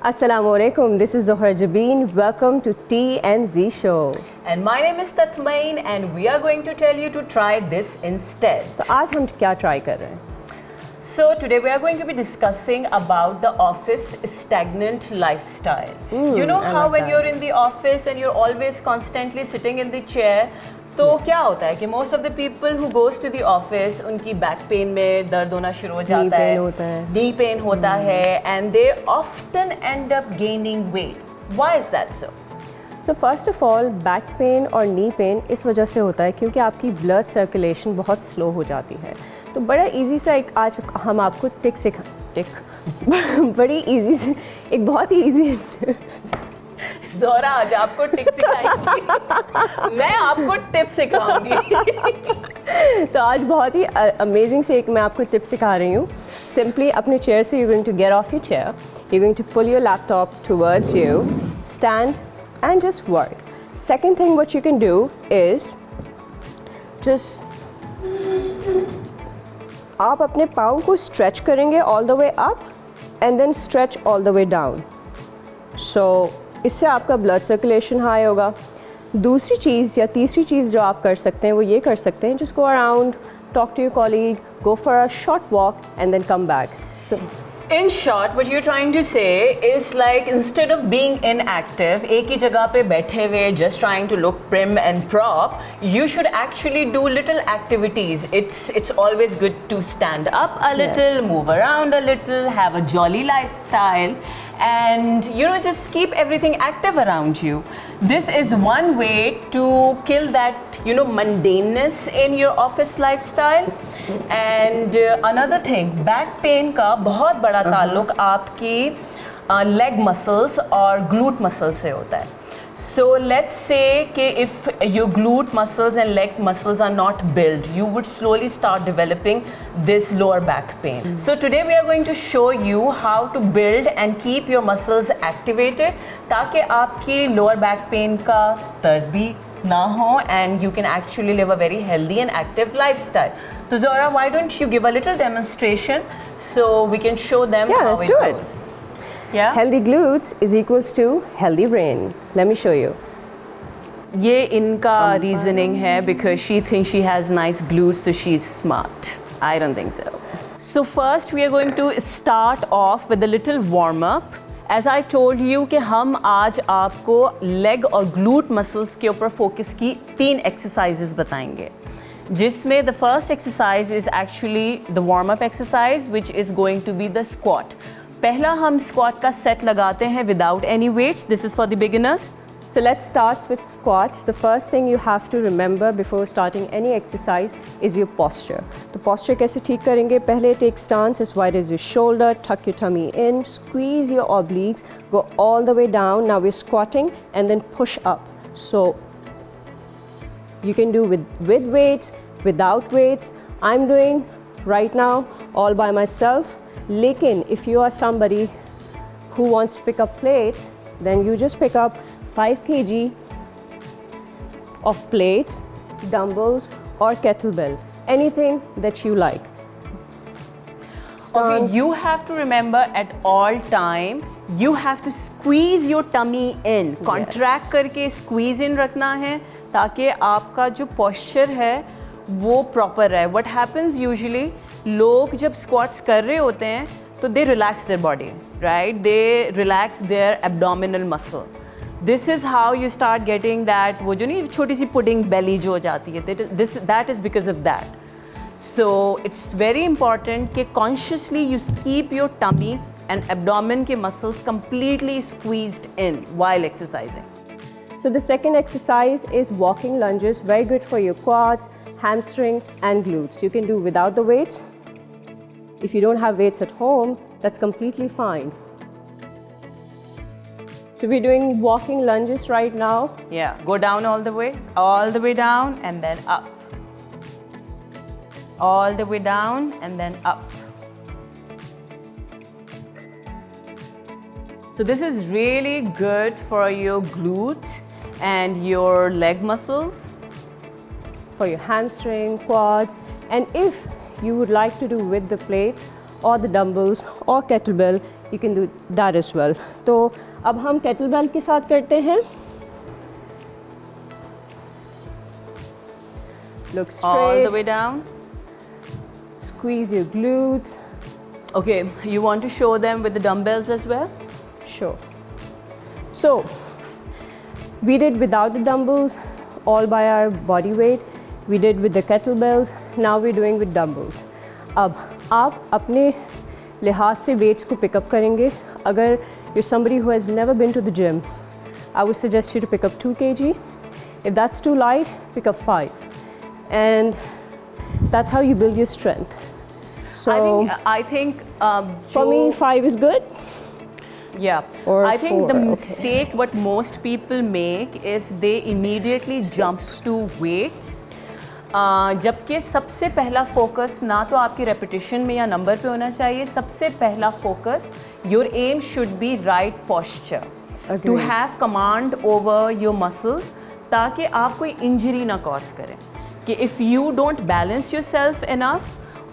Assalamualaikum, this is Zohra Jabeen. Welcome to T&Z Show. And my name is Tatmain and we are going to tell you to try this instead. तो आज हम क्या try कर रहे हैं? So today we are going to be discussing about the office stagnant lifestyle. You know how when you're in the office and you're always constantly sitting in the chair, तो क्या होता है कि most of the people who goes to the office उनकी back pain में दर्द होना शुरू हो जाता है, knee pain होता है, and they often end up gaining weight. Why is that so? So first of all, back pain और knee pain इस वजह से होता है क्योंकि आपकी blood circulation बहुत slow हो जाती है. तो बड़ा इजी सा एक आज हम आपको बड़ी इजी से एक बहुत ही इजी ज़ोहरा आज आपको टिप सिखाएंगी मैं आपको टिप सिखाऊंगी तो आज बहुत ही अमेजिंग से एक मैं आपको टिप सिखा रही हूँ सिंपली अपने चेयर से you going to get off your chair you going to pull your laptop towards you stand and just work second thing what you can do is just आप अपने पाँव को स्ट्रेच करेंगे all the way up and then stretch all the way down so इससे आपका blood circulation high होगा दूसरी चीज़ या तीसरी चीज़ जो आप कर सकते हैं वो ये कर सकते हैं just go around talk to your colleague go for a short walk and then come back so In short, what you're trying to say is like instead of being inactive, एक ही जगह पे बैठे हुए, just trying to look prim and prop, you should actually do little activities. It's always good to stand up a little, move around a little, have a jolly lifestyle, and just keep everything active around you. This is one way to kill that mundaneness in your office lifestyle. And another thing, back pain का बहुत बड़ा ताल्लुक आपकी leg muscles और glute muscles से होता है. So let's say कि if your glute muscles and leg muscles are not built, you would slowly start developing this lower back pain. So today we are going to show you how to build and keep your muscles activated ताकि आपकी lower back pain का दर्द भी ना हो and you can actually live a very healthy and active lifestyle. So Zohra, why don't you give a little demonstration so we can show them how it goes. Yeah? Healthy glutes is equals to healthy brain. Let me show you. ये इनका reasoning है because she thinks she has nice glutes so she's smart. I don't think so. So first we are going to start off with a little warm up. As I told you कि हम आज आपको leg और glute muscles के ऊपर focus की 3 exercises बताएंगे जिसमें the first exercise is actually the warm up exercise which is going to be the squat. पहला हम squat का set लगाते हैं without any weights. This is for the beginners. So let's start with squats. The first thing you have to remember before starting any exercise is your posture. तो posture कैसे ठीक करेंगे? पहले take stance as wide as your shoulder, tuck your tummy in, squeeze your obliques, go all the way down. Now we're squatting and then push up. So you can do with weights, without weights. I'm doing right now all by myself. लेकिन if you are somebody who wants to pick up plates, then you just pick up 5 kg of plates, dumbbells or kettlebell, anything that you like. Okay, you have to remember at all time, you have to squeeze your tummy in. Contract करके squeeze in रखना है ताकि आपका जो posture है वो proper रहे. What happens usually, लोग जब squats कर रहे होते हैं तो they relax their body, right? They relax their abdominal muscle. This is how you start getting that वो जो नहीं छोटी सी pudding belly जो हो जाती है that is because of that. So it's very important कि consciously you keep your tummy and abdomen के muscles completely squeezed in while exercising. So the second exercise is walking lunges, very good for your quads, hamstring and glutes. You can do without the weights. If you don't have weights at home, that's completely fine. So we're doing walking lunges right now. Yeah, go down all the way down and then up. All the way down and then up. So this is really good for your glutes and your leg muscles. For your hamstring, quads, and if you would like to do with the plates or the dumbbells or kettlebell, you can do that as well. तो अब हम kettlebell के साथ करते हैं. Look straight. All the way down. Squeeze your glutes. Okay, you want to show them with the dumbbells as well? Sure. So, we did without the dumbbells, all by our body weight. We did with the kettlebells. Now we're doing with dumbbells. अब आप अपने लिहाज से weights को pick up करेंगे. अगर you're somebody who has never been to the gym, I would suggest you to pick up 2 kg. If that's too light, pick up 5. And that's how you build your strength. So I think for me, 5 is good. Yeah, Or I think 4, the okay. mistake what most people make is they immediately jump to weights. जबकि सबसे पहला focus ना तो आपकी repetition में या number पे होना चाहिए. सबसे पहला focus your aim should be right posture. Agreed. To have command over your muscles ताकि आप कोई इंजरी ना कॉज करें. कि if you don't balance yourself enough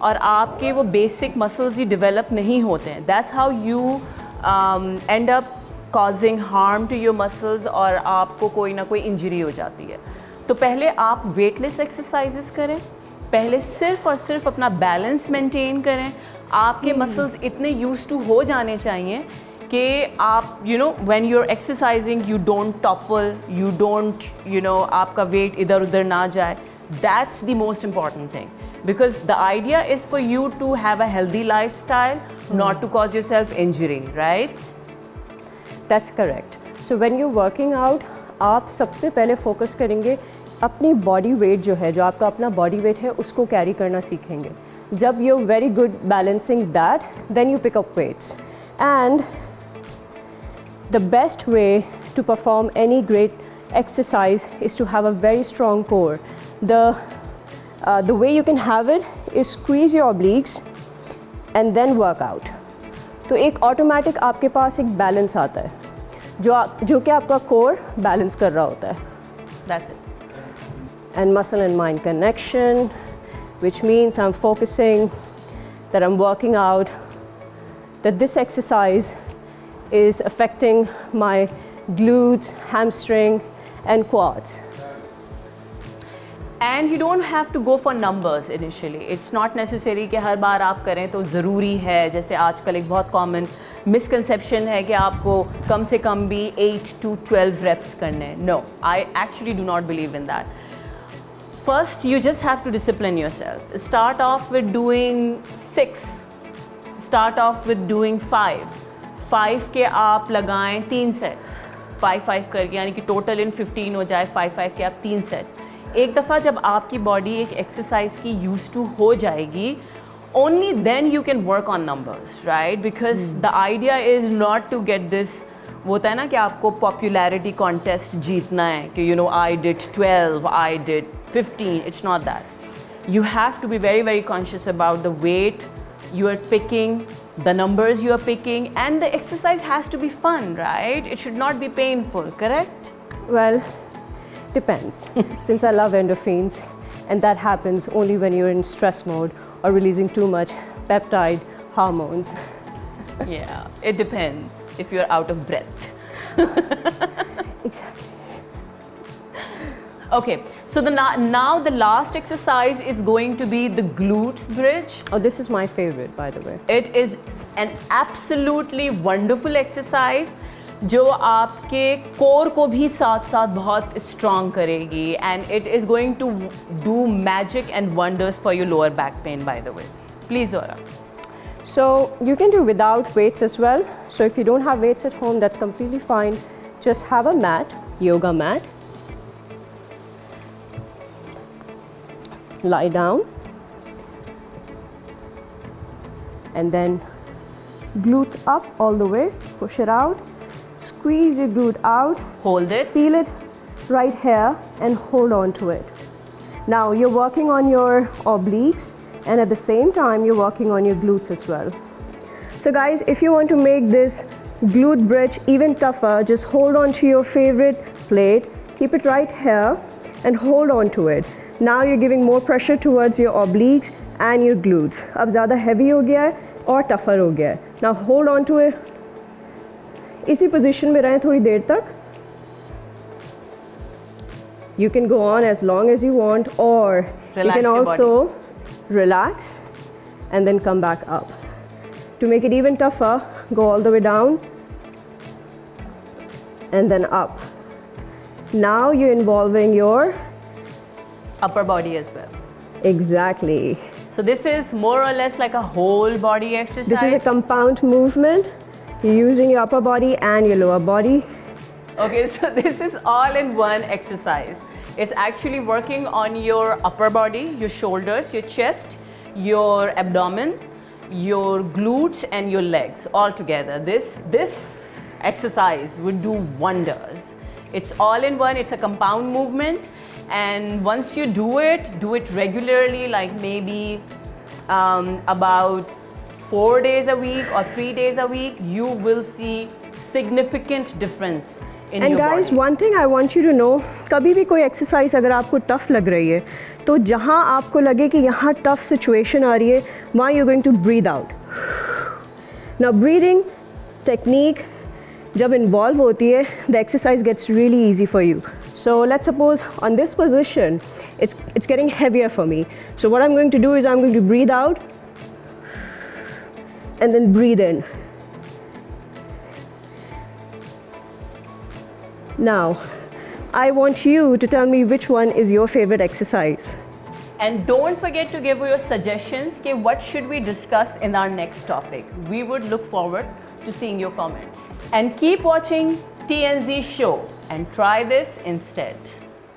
और आपके वो बेसिक मसल्स ही डेवलप नहीं होते हैं, that's how you end up causing harm to your muscles और आपको कोई ना कोई इंजरी हो जाती है. तो पहले आप वेटलेस एक्सरसाइजेस करें, पहले सिर्फ और सिर्फ अपना बैलेंस मेंटेन करें. आपके मसल्स इतने यूज्ड टू हो जाने चाहिए कि आप when you are exercising you don't topple, you don't आपका वेट इधर उधर ना जाए. That's the most important thing. Because the idea is for you to have a healthy lifestyle, not to cause yourself injury, right? That's correct. So when you're working out, आप सबसे पहले focus करेंगे अपनी body weight जो है, जो आपका अपना बॉडी वेट है, उसको कैरी करना सीखेंगे. जब you're very good balancing that, then you pick up weights. And the best way to perform any great exercise is to have a very strong core. The way you can have it is squeeze your obliques and then work out. तो एक automatic आपके पास एक balance आता है जो कि आपका core balance कर रहा होता है. That's it. And muscle and mind connection, which means I'm focusing that I'm working out, that this exercise is affecting my glutes, hamstring and quads. And you don't have to go for numbers initially. It's not necessary कि हर बार आप करें तो ज़रूरी है. जैसे आजकल एक बहुत कॉमन मिसकंसेप्शन है कि आपको कम से कम भी 8 to 12 reps करने हैं. No, I actually do not believe in that. First, you just have to discipline yourself. Start off with doing 6. Start off with doing 5. 5 के आप लगाएं 3 sets. 5-5 करके यानी कि टोटल इन 15 हो जाए. 5-5 के आप 3 sets. एक दफ़ा जब आपकी बॉडी एक एक्सरसाइज की यूज टू हो जाएगी, only then you can work on numbers, right? Because the idea is not to get this. वो होता है ना कि आपको पॉपुलैरिटी कॉन्टेस्ट जीतना है कि I did 12, I did 15. It's not that. You have to be very very conscious about the weight you are picking, the numbers you are picking, and the exercise has to be fun, right? It should not be painful, correct? Well, depends. Since I love endorphins, and that happens only when you're in stress mode or releasing too much peptide hormones. Yeah, it depends if you're out of breath. Exactly. Okay, so now the last exercise is going to be the glutes bridge. Oh, this is my favorite, by the way. It is an absolutely wonderful exercise जो आपके core को भी साथ साथ बहुत strong करेगी, and it is going to do magic and wonders for your lower back pain, by the way. Please, Zora. So you can do without weights as well. So if you don't have weights at home, that's completely fine. Just have a mat, yoga mat. Lie down. And then glutes up all the way. Push it out. Squeeze your glute out. Hold it. Feel it right here and hold on to it. Now you're working on your obliques, and at the same time you're working on your glutes as well. So guys, if you want to make this glute bridge even tougher, just hold on to your favorite plate, keep it right here and hold on to it. Now you're giving more pressure towards your obliques and your glutes. अब ज़्यादा heavy हो गया है और tougher हो गया है. Now hold on to it. इसी पोजीशन में रहें थोड़ी देर तक. You can go on as long as you want, or you Relax can your also relax and then come back up. To make it even tougher, go all the way down and then up. Now you're involving your Upper body as well. exactly. So this is more or less like a whole body exercise. This is a compound movement. You're using your upper body and your lower body. Okay, so this is all in one exercise. It's actually working on your upper body, your shoulders, your chest, your abdomen, your glutes and your legs all together. This exercise would do wonders. It's all in one, it's a compound movement, and once you do it regularly, like maybe about 4 days a week or 3 days a week, you will see significant difference in And your guys, body. one thing I want you to know, कभी भी कोई exercise अगर आपको tough लग रही है तो जहाँ आपको लगे कि यहाँ टफ सिचुएशन आ रही है, वहाँ you're going to breathe out. Now breathing technique जब involve होती है, the exercise gets really easy for you. So let's suppose on this position, it's getting heavier for me. So what I'm going to do is I'm going to breathe out and then breathe in. Now, I want you to tell me which one is your favorite exercise. And don't forget to give your suggestions. Okay, what should we discuss in our next topic? We would look forward to seeing your comments. And keep watching TNZ Show and try this instead.